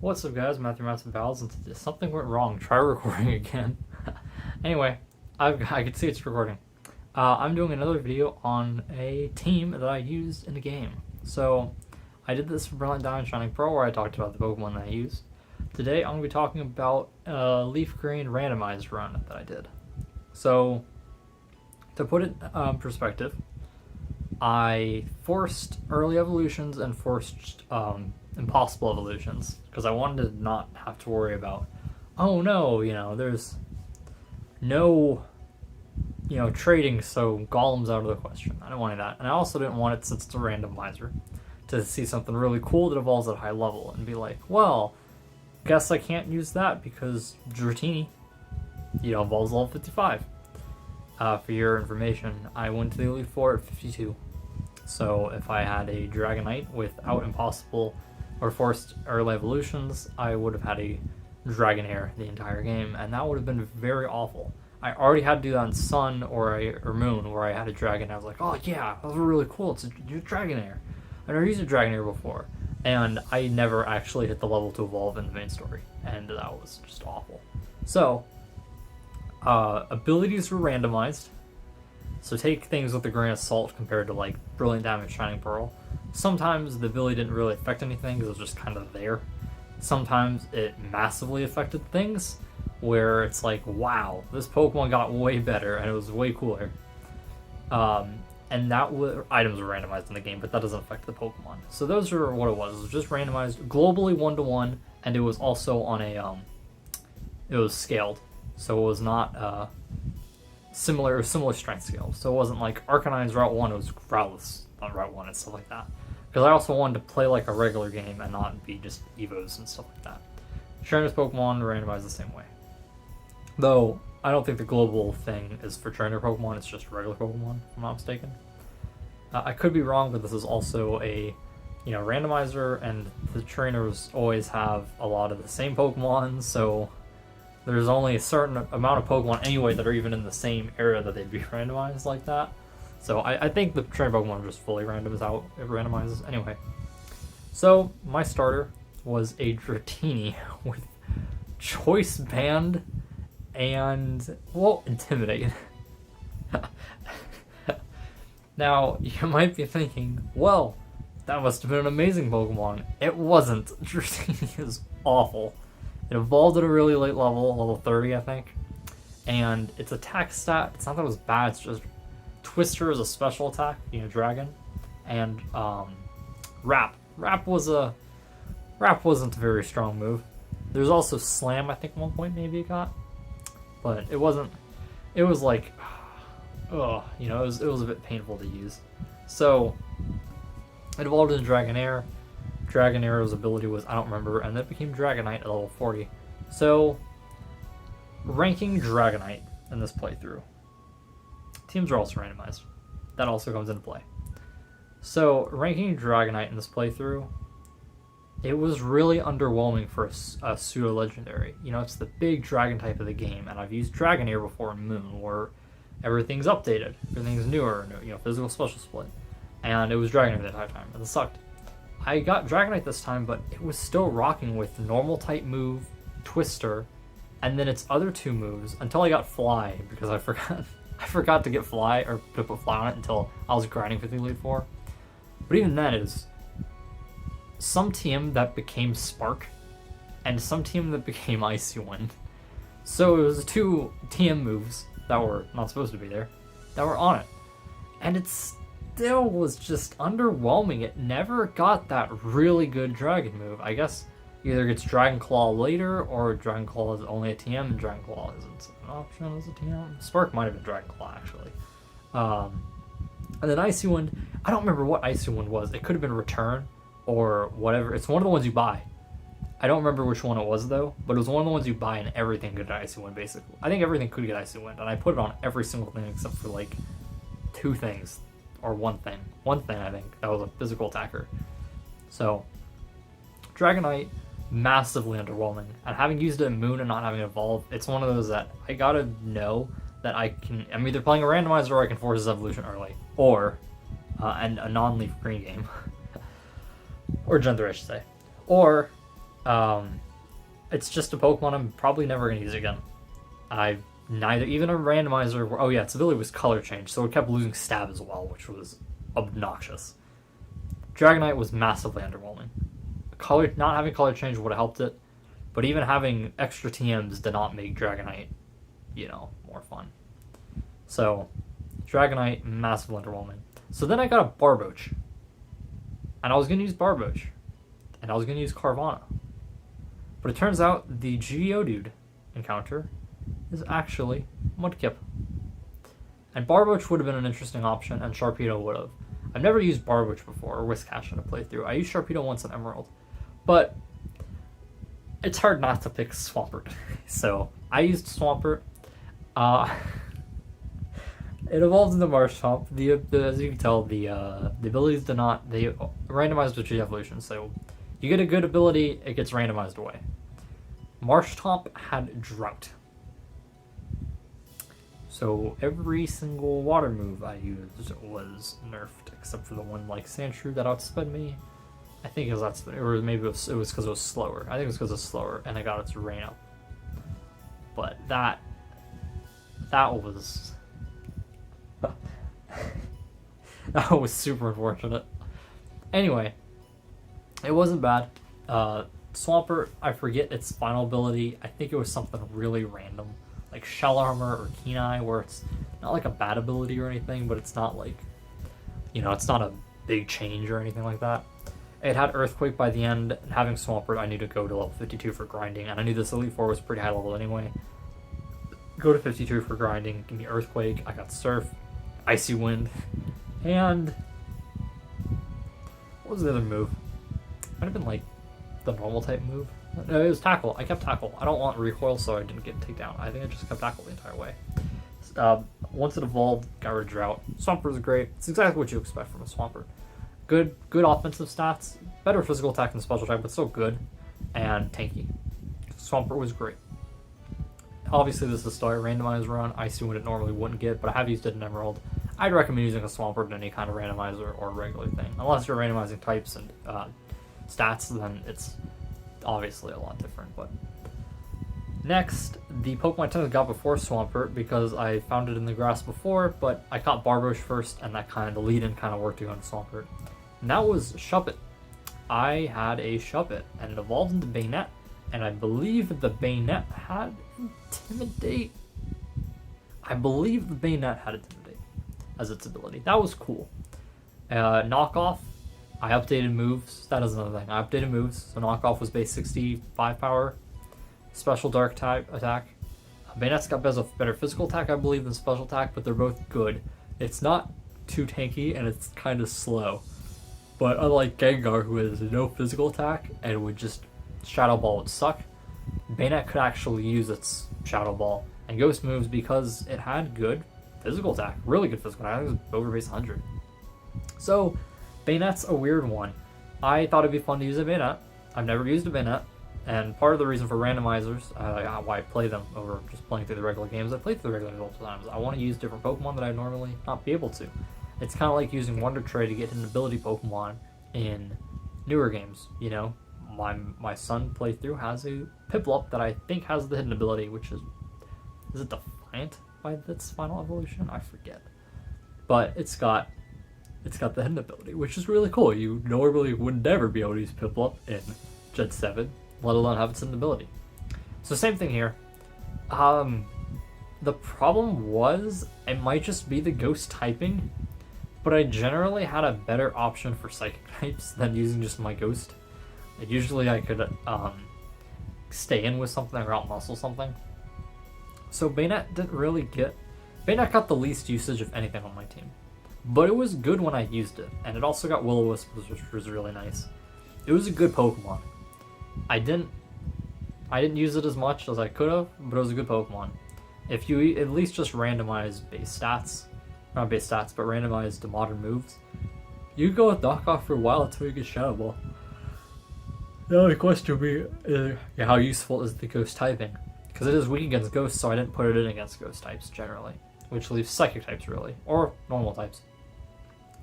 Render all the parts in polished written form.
What's up, guys? Matthew Matson Pals, and something went wrong. Try recording again. Anyway, I can see it's recording. I'm doing another video on a team that I used in the game. So, I did this for Brilliant Diamond Shining Pearl, where I talked about the Pokemon that I used. Today, I'm going to be talking about a Leaf Green randomized run that I did. So, to put it in perspective, I forced early evolutions and forced impossible evolutions because I wanted to not have to worry about, oh no, there's no, trading, so Golem's out of the question. I didn't want that. And I also didn't want it, since it's a randomizer, to see something really cool that evolves at a high level and be like, well, guess I can't use that because Dratini, evolves level 55. For your information, I went to the Elite Four at 52. So if I had a Dragonite without impossible or forced early evolutions, I would have had a Dragonair the entire game, and that would have been very awful. I already had to do that on Sun or Moon, where I had a Dragon. I was like, oh yeah, that was really cool. It's a Dragonair. I never used a Dragonair before, and I never actually hit the level to evolve in the main story, and that was just awful. So, abilities were randomized. So take things with a grain of salt compared to like Brilliant Diamond Shining Pearl. Sometimes the ability didn't really affect anything because it was just kind of there. Sometimes it massively affected things where it's like, wow, this Pokemon got way better and it was way cooler. And items were randomized in the game, but that doesn't affect the Pokemon. So those are what it was. It was just randomized globally 1-to-1, and it was also on a it was scaled. So it was not similar strength scale. So it wasn't like Arcanine's Route 1, it was Routless on Route 1 and stuff like that. Because I also wanted to play like a regular game and not be just Evos and stuff like that. Trainers Pokemon randomized the same way. Though, I don't think the global thing is for trainer Pokemon, it's just regular Pokemon, if I'm not mistaken. I could be wrong, but this is also a randomizer, and the trainers always have a lot of the same Pokemon, so there's only a certain amount of Pokemon anyway that are even in the same area that they'd be randomized like that. So I think the trainer Pokemon are just fully randomizes anyway. So my starter was a Dratini with Choice Band and, well, Intimidate. Now, you might be thinking, well, that must have been an amazing Pokemon. It wasn't. Dratini is awful. It evolved at a really late level 30, I think. And its attack stat, it's not that it was bad, it's just Twister is a special attack, Dragon. And Wrap. Wrap wasn't a very strong move. There's also Slam, I think at one point maybe it got. But it wasn't, it was like, it was a bit painful to use. So, it evolved into Dragonair. Dragonair's ability was, I don't remember, and then it became Dragonite at level 40. So, ranking Dragonite in this playthrough. Teams are also randomized. That also comes into play. So, ranking Dragonite in this playthrough, it was really underwhelming for a pseudo-legendary. It's the big dragon type of the game, and I've used Dragonair before in Moon, where everything's updated, everything's newer, physical special split. And it was Dragonair the entire time, and it sucked. I got Dragonite this time, but it was still rocking with normal type move, Twister, and then its other two moves until I got Fly, because I forgot to get Fly, or to put Fly on it until I was grinding for the Elite Four. But even then, it is some TM that became Spark, and some TM that became Icy Wind. So it was two TM moves that were not supposed to be there, that were on it. And it's still was just underwhelming. It never got that really good dragon move. I guess either gets Dragon Claw later, or Dragon Claw is only a TM and Dragon Claw isn't an option as a TM. Spark might have been Dragon Claw, actually. And then Icy Wind, I don't remember what Icy Wind was. It could have been Return or whatever. It's one of the ones you buy. I don't remember which one it was though, but it was one of the ones you buy and everything could get Icy Wind basically. I think everything could get Icy Wind, and I put it on every single thing except for like two things. Or one thing. One thing, I think. That was a physical attacker. So, Dragonite, massively underwhelming. And having used it in Moon and not having it evolve, it's one of those that I gotta know that I'm either playing a randomizer or I can force his evolution early. Or, and a non-Leaf Green game. Or Gen 3, I should say. Or, It's just a Pokemon I'm probably never going to use again. Even a randomizer. Oh yeah, its ability was color change, so it kept losing stab as well, which was obnoxious. Dragonite was massively underwhelming. Not having color change would have helped it, but even having extra TMs did not make Dragonite, more fun. So, Dragonite, massively underwhelming. So then I got a Barboach, and I was going to use Barboach, and I was going to use Carvana. But it turns out the Geodude encounter is actually Mudkip. And Barboach would have been an interesting option, and Sharpedo would have. I've never used Barboach before, or Whiscash in a playthrough. I used Sharpedo once in Emerald. But it's hard not to pick Swampert. So I used Swampert. It evolved into Marshtomp. As you can tell, the abilities they randomized with G-Evolution. So you get a good ability, it gets randomized away. Marshtomp had Drought. So every single water move I used was nerfed, except for the one like Sandshrew that outsped me. I think it was outsped, or maybe it was because it was slower. I think it was because it was slower, and I got its rain up. But that was that was super unfortunate. Anyway, it wasn't bad. Swampert, I forget its final ability. I think it was something really random, like Shell Armor or Keen Eye, where it's not like a bad ability or anything, but it's not like, it's not a big change or anything like that. It had Earthquake by the end, and having Swampert, I knew to go to level 52 for grinding, and I knew this Elite Four was pretty high level anyway. Go to 52 for grinding, give me Earthquake, I got Surf, Icy Wind, and what was the other move? Might have been like the normal type move. No, it was Tackle. I kept Tackle. I don't want Recoil, so I didn't get Takedown. I think I just kept Tackle the entire way. Once it evolved, got rid of Drought. Swampert is great. It's exactly what you expect from a Swampert. Good offensive stats, better physical attack than special attack, but still good, and tanky. Swampert was great. Obviously, this is still a randomized run. Icy Wind it normally wouldn't get, but I have used it in Emerald. I'd recommend using a Swampert in any kind of randomizer or regular thing. Unless you're randomizing types and stats, then it's obviously a lot different. But next, the Pokemon I technically got before Swampert, because I found it in the grass before, but I caught Barboach first, and the lead-in kind of worked to go into Swampert. And that was Shuppet. I had a Shuppet, and it evolved into Bayonet, and I believe the Bayonet had Intimidate. As its ability. That was cool. Knockoff, I updated moves. That is another thing. I updated moves. So Knockoff was base 65 power. Special Dark type attack. Bayonet's got better physical attack, I believe, than special attack, but they're both good. It's not too tanky, and it's kind of slow. But unlike Gengar, who has no physical attack and would just Shadow Ball would suck, Bayonet could actually use its Shadow Ball and Ghost moves because it had good physical attack. Really good physical attack. I think it was over base 100. So, Bayonet's a weird one. I thought it'd be fun to use a Bayonet. I've never used a Bayonet, and part of the reason for randomizers, why I play them over just playing through the regular games, I play through the regular games multiple times. I want to use different Pokemon that I'd normally not be able to. It's kind of like using Wonder Trade to get an ability Pokemon in newer games, My son playthrough has a Piplup that I think has the hidden ability, which is it Defiant by its final evolution? I forget. But it's got the hidden ability, which is really cool. You normally would never be able to use Piplup in Gen 7, let alone have its hidden ability. So same thing here. The problem was, it might just be the ghost typing, but I generally had a better option for psychic types than using just my ghost. Usually I could stay in with something or outmuscle something. So Bayonet didn't really Bayonet got the least usage of anything on my team. But it was good when I used it, and it also got Will-O-Wisp, which was really nice. It was a good Pokemon. I didn't use it as much as I could have, but it was a good Pokemon. If you at least just randomize base stats, not base stats, but randomize the modern moves, you could go with Knockoff for a while until you get Shadow Ball. The only question would be, how useful is the ghost typing? Because it is weak against ghosts, so I didn't put it in against ghost types generally, which leaves psychic types really, or normal types.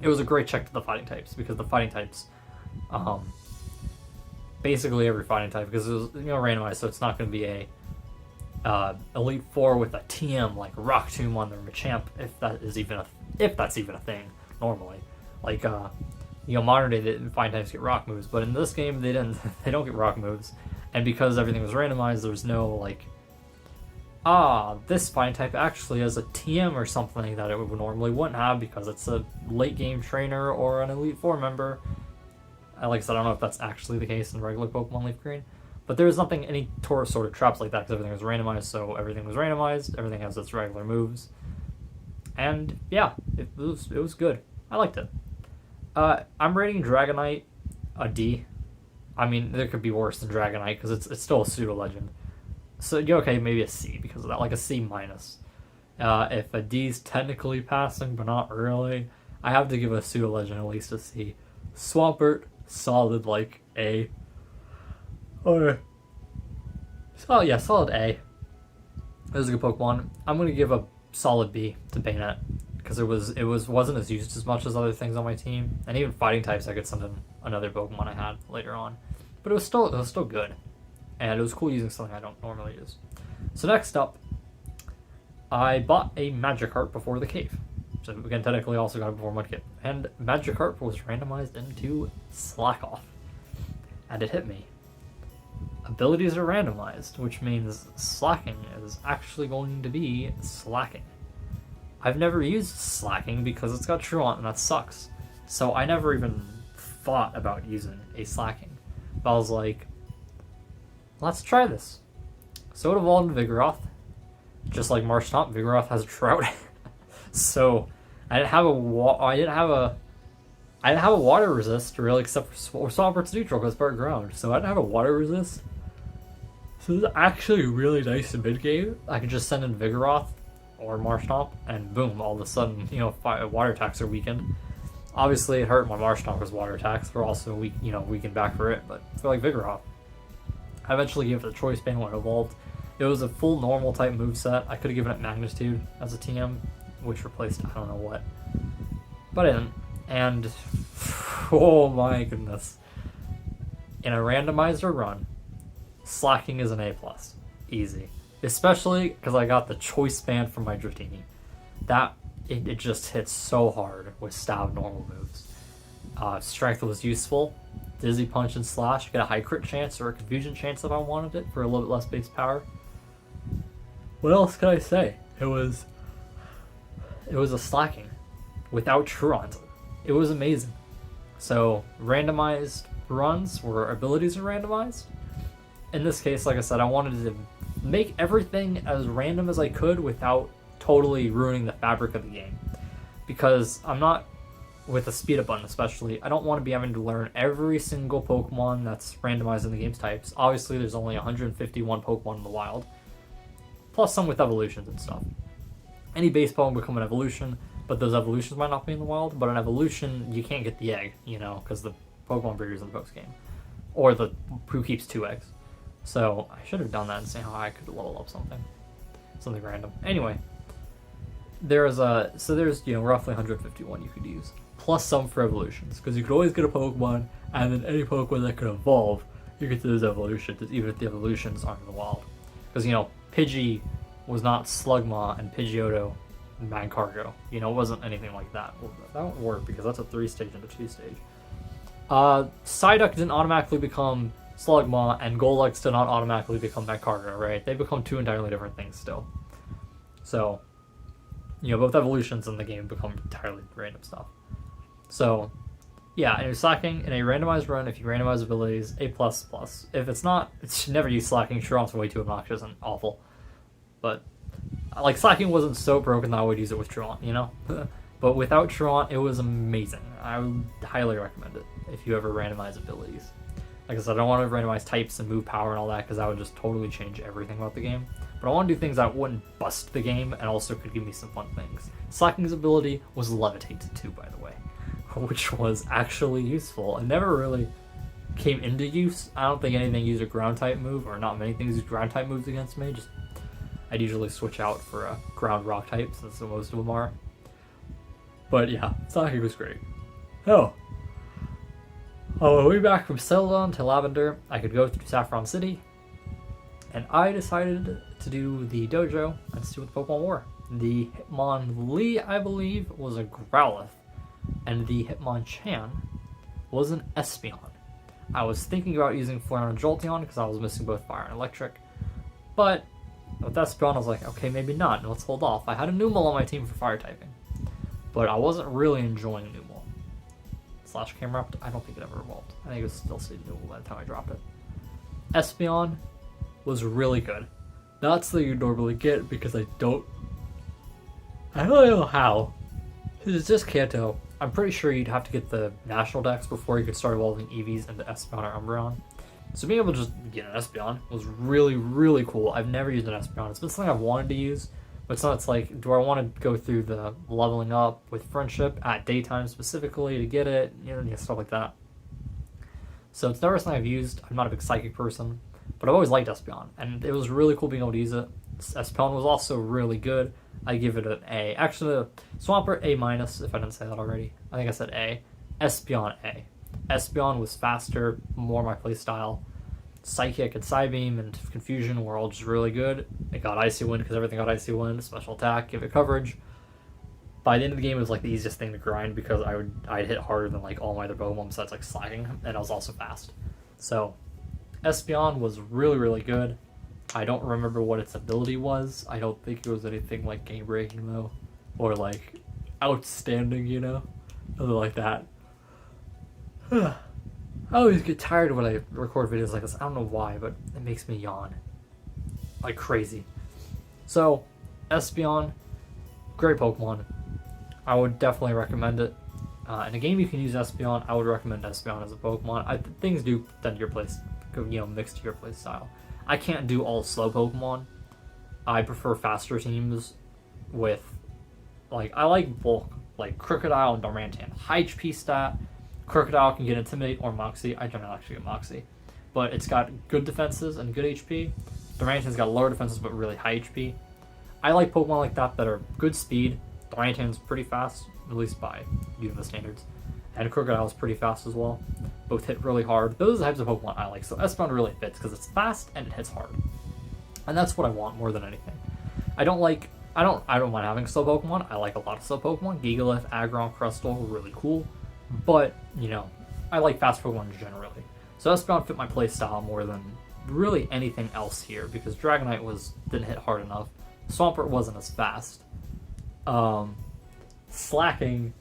It was a great check to the fighting types, because the fighting types, basically every fighting type because it was randomized, so it's not going to be a Elite Four with a TM like Rock Tomb on their Machamp if that's even a thing normally. Like modern day the fighting types get rock moves, but in this game they don't get rock moves, and because everything was randomized, there was no like this fighting type actually has a TM or something that it would normally wouldn't have because it's a late game trainer or an Elite Four member. Like I said, I don't know if that's actually the case in regular Pokemon Leaf Green, but there was nothing, any sort of traps like that because everything was randomized, so everything was randomized, everything has its regular moves. And yeah, it was good. I liked it. I'm rating Dragonite a D. I mean, there could be worse than Dragonite because it's still a pseudo-legend. So, okay, maybe a C because of that, like a C minus. If a D's technically passing, but not really, I have to give a pseudo-legend at least a C. Swampert, solid, like, A. Or, solid A. It was a good Pokemon. I'm going to give a solid B to Baynet because it wasn't as used as much as other things on my team, and even fighting types I could send in another Pokemon I had later on, but it was still good, and it was cool using something I don't normally use. So next up, I bought a Magikarp before the cave. So again, technically also got it before Mudkip, and Magikarp was randomized into Slack Off, and it hit me. Abilities are randomized, which means slacking is actually going to be slacking. I've never used slacking because it's got Truant and that sucks. So I never even thought about using a slacking. But I was like, let's try this. So it evolved into Vigoroth. Just like Marshtomp, Vigoroth has a Trout. So I didn't have a water resist really, except for Swampert's neutral because it's part ground. So I didn't have a water resist. So this is actually really nice in mid game. I could just send in Vigoroth or Marshtomp, and boom, all of a sudden, water attacks are weakened. Obviously, it hurt my Marshtomp because water attacks were also weakened back for it, but for like Vigoroth, I eventually gave it the Choice Band when it evolved. It was a full normal type moveset. I could have given it Magnitude as a TM, which replaced I don't know what, but I didn't. And oh my goodness, in a randomizer run, slacking is an A+, easy. Especially because I got the Choice Band from my Dratini. It just hits so hard with stab normal moves. Strength was useful. Dizzy Punch and Slash, get a high crit chance or a confusion chance if I wanted it for a little bit less base power. What else can I say? It was a slacking without Truant. It was amazing. So randomized runs where abilities are randomized. In this case, like I said, I wanted to make everything as random as I could without totally ruining the fabric of the game. Because I'm not, with the speed up button especially, I don't want to be having to learn every single Pokemon that's randomized in the game's types. Obviously, there's only 151 Pokemon in the wild, plus some with evolutions and stuff. Any base Pokemon become an evolution, but those evolutions might not be in the wild. But an evolution, you can't get the egg, because the Pokemon breeder's in the post game. Or the who keeps 2 eggs. So I should have done that and seen how I could level up something random. Anyway, there's roughly 151 you could use, plus some for evolutions, because you could always get a Pokemon, and then any Pokemon that could evolve, you get those evolutions, even if the evolutions aren't in the wild. Because Pidgey was not Slugma and Pidgeotto and Magcargo. It wasn't anything like that. Well, that won't work because that's a 3-stage and a 2-stage. Psyduck didn't automatically become Slugma, and Golux did not automatically become Magcargo, right? They become 2 entirely different things still. So, both evolutions in the game become entirely random stuff. So, yeah, and you're slacking in a randomized run. If you randomize abilities, A++. If it's not, it should never use slacking. Truant's way too obnoxious and awful. But, like, slacking wasn't so broken that I would use it with Truant, But without Truant, it was amazing. I would highly recommend it if you ever randomize abilities. Like I said, I don't want to randomize types and move power and all that because that would just totally change everything about the game. But I want to do things that wouldn't bust the game and also could give me some fun things. Slacking's ability was Levitate too, by the way, which was actually useful. It never really came into use. I don't think anything used a ground type move, or not many things used ground type moves against me. I'd usually switch out for a ground rock type since most of them are. But yeah, Slacking was great. Oh. On my way back from Celadon to Lavender, I could go through Saffron City, and I decided to do the dojo and see what the Pokemon were. The Hitmonlee, I believe, was a Growlithe, and the Hitmonchan was an Espeon. I was thinking about using Flareon and Jolteon because I was missing both Fire and Electric, but with Espeon I was like, okay, maybe not, let's hold off. I had a Numel on my team for Fire typing, but I wasn't really enjoying Numel. Slash Camerupt, I don't think it ever evolved. I think it was still Numel by the time I dropped it. Espeon was really good. Not something you normally get because I don't know how. It's just Kanto. I'm pretty sure you'd have to get the national decks before you could start evolving EVs into Espeon or Umbreon. So being able to just get an Espeon was really, really cool. I've never used an Espeon. It's been something I've wanted to use, but it's like, do I want to go through the leveling up with Friendship at daytime specifically to get it, stuff like that. So it's never something I've used. I'm not a big Psychic person, but I've always liked Espeon, and it was really cool being able to use it. Espeon was also really good. I give it an A. Actually, Swampert A-, if I didn't say that already. I think I said A. Espeon A. Espeon was faster, more my playstyle. Psychic and Psybeam and Confusion were all just really good. It got Icy Wind because everything got Icy Wind. Special attack, give it coverage. By the end of the game, it was like the easiest thing to grind because I'd hit harder than like all my other Pokemon besides like slacking, and I was also fast. So Espeon was really, really good. I don't remember what its ability was. I don't think it was anything like game breaking though, or like outstanding, nothing like that. I always get tired when I record videos like this. I don't know why, but it makes me yawn like crazy. So Espeon, great Pokemon. I would definitely recommend it. In a game you can use Espeon, I would recommend Espeon as a Pokemon. Things do tend to your place, mixed to your play style. I can't do all slow Pokemon. I prefer faster teams with, I like bulk, like Crocodile and Darmanitan. High HP stat. Crocodile can get Intimidate or Moxie. I don't actually get Moxie. But it's got good defenses and good HP. Darmanitan's got lower defenses but really high HP. I like Pokemon like that are good speed. Darmanitan's pretty fast, at least by the standards. And Crocodile's pretty fast as well. Both hit really hard. Those are the types of Pokemon I like. So Espeon really fits because it's fast and it hits hard. And that's what I want more than anything. I don't mind having slow Pokemon. I like a lot of slow Pokemon. Gigalith, Aggron, Crustle, really cool. But, I like fast Pokemon generally. So Espeon fit my playstyle more than really anything else here because Dragonite didn't hit hard enough. Swampert wasn't as fast. Slacking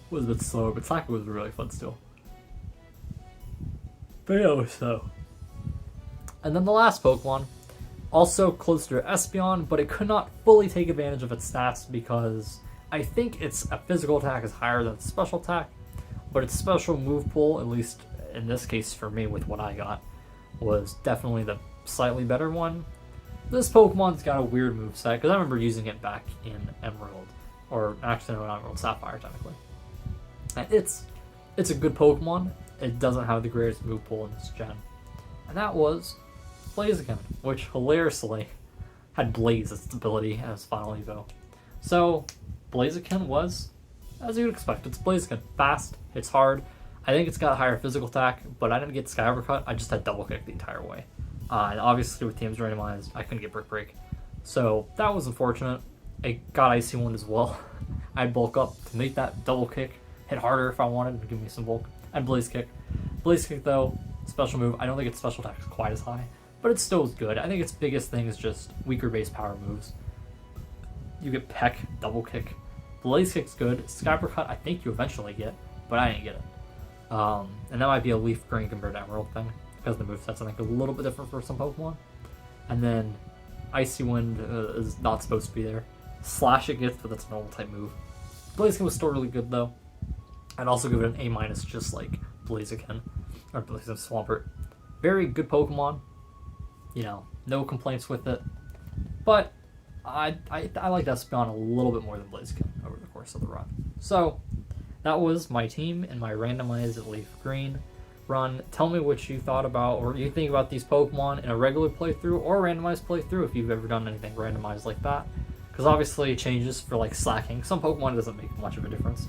was a bit slower, but Slacking was really fun still. But yeah, it was so. And then the last Pokemon, also close to Espeon, but it could not fully take advantage of its stats because I think its physical attack is higher than its special attack, but its special move pool, at least in this case for me with what I got, was definitely the slightly better one. This Pokemon's got a weird moveset because I remember using it back in Emerald, or actually no, not Emerald, Sapphire technically. And it's a good Pokemon. It doesn't have the greatest move pool in this gen. And that was Blaziken, which hilariously had Blaze as its ability as final Evo. So Blaziken was, as you'd expect, it's Blaziken. Fast, hits hard. I think it's got a higher physical attack, but I didn't get Sky Uppercut, I just had Double Kick the entire way. And obviously with teams randomized, I couldn't get Brick Break. So that was unfortunate. It got Icy Wind as well. I'd bulk up to make that Double Kick hit harder if I wanted to give me some bulk. And Blaze Kick. Blaze Kick though, special move, I don't think its special attack is quite as high, but it still is good. I think its biggest thing is just weaker base power moves. You get Peck, Double Kick. Blaze Kick's good. Sky Uppercut I think you eventually get, but I didn't get it. And that might be a Leaf Green compared to Emerald thing, because the moveset's I think a little bit different for some Pokemon. And then Icy Wind is not supposed to be there. Slash it gets, but that's a normal type move. Blaziken was still really good though. I'd also give it an A- just like Blaziken, or Blaziken Swampert. Very good Pokemon. No complaints with it. But I liked Espeon a little bit more than Blaziken over the course of the run. So that was my team in my randomized Leaf Green run. Tell me what you thought about, or you think about these Pokemon in a regular playthrough or randomized playthrough if you've ever done anything randomized like that. Because obviously it changes for like slacking. Some Pokemon doesn't make much of a difference,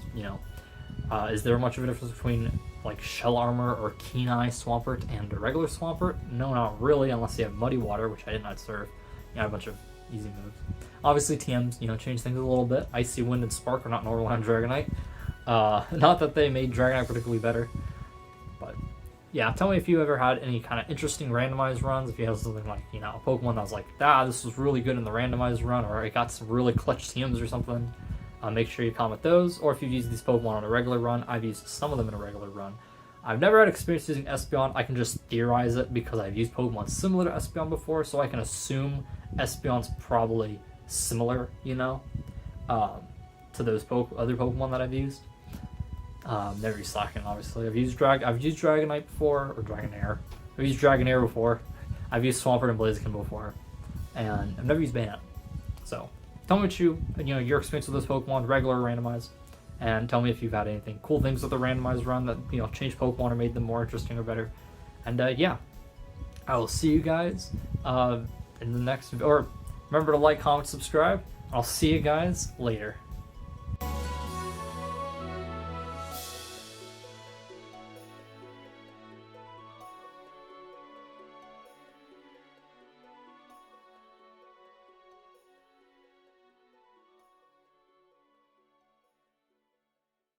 Is there much of a difference between like Shell Armor or Keen Eye Swampert and a regular Swampert? No, not really, unless you have Muddy Water, which I did not serve. You have a bunch of easy moves. Obviously, TMs, change things a little bit. Icy Wind and Spark are not normal on Dragonite. Not that they made Dragonite particularly better, but yeah, tell me if you ever had any kind of interesting randomized runs. If you have something like, a Pokemon that was like, this was really good in the randomized run, or it got some really clutch TMs or something. Make sure you comment those, or if you've used these Pokemon on a regular run. I've used some of them in a regular run. I've never had experience using Espeon. I can just theorize it because I've used Pokemon similar to Espeon before, so I can assume Espeon's probably similar, to those other Pokemon that I've used. Never used Slacken, obviously. I've used Dragonite before, or Dragonair. I've used Dragonair before. I've used Swampert and Blaziken before, and I've never used Banette. So tell me what your experience with this Pokemon, regular or randomized, and tell me if you've had anything cool things with the randomized run that changed Pokemon or made them more interesting or better. And yeah, I will see you guys in the next. Or remember to like, comment, subscribe. I'll see you guys later.